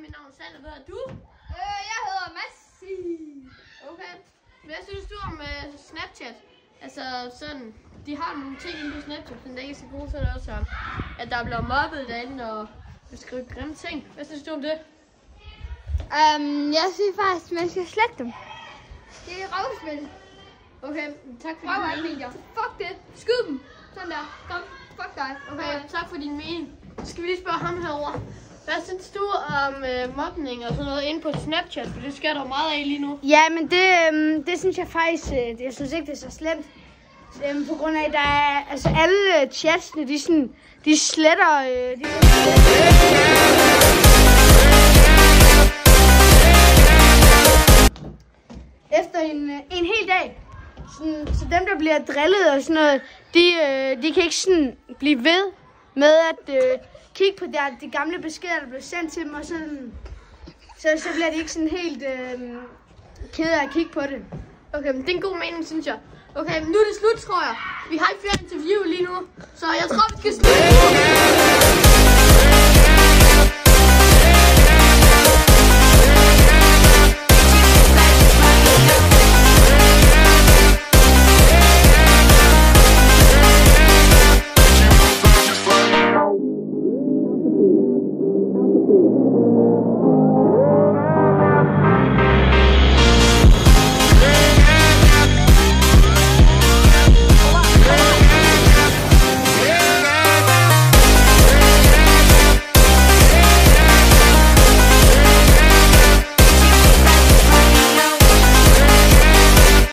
mit navn er Sander. Hvad hedder du? Jeg hedder Massi. Okay. Hvad synes du om Snapchat? Altså sådan, de har nogle ting inde på Snapchat, men det er ikke så gode, så er det også at der bliver mobbet derinde og beskrive grimme ting. Hvad synes du om det? Jeg synes faktisk, man skal slette dem. Det er røvspil. Okay, tak for din mening. Fuck det. Skyd dem. Sådan der. Kom. Fuck dig. Okay, tak for din mening. Så skal vi lige spørge ham herovre. Hvad synes du om mobning og sådan noget inde på Snapchat? For det sker der meget af lige nu. Ja, men det synes jeg faktisk, jeg synes ikke, det er så slemt. På grund af, at der er, altså alle chatsene, de sletter, efter en hel dag. Så dem, der bliver drillet og sådan noget, de kan ikke sådan blive ved med at kigge på de gamle beskeder, der blev sendt til dem, og sådan, så bliver de ikke sådan helt kede af at kigge på det. Okay, men det er en god mening, synes jeg. Okay, men nu er det slut, tror jeg. Vi har ikke flere interview lige nu, så jeg tror, vi skal slutte.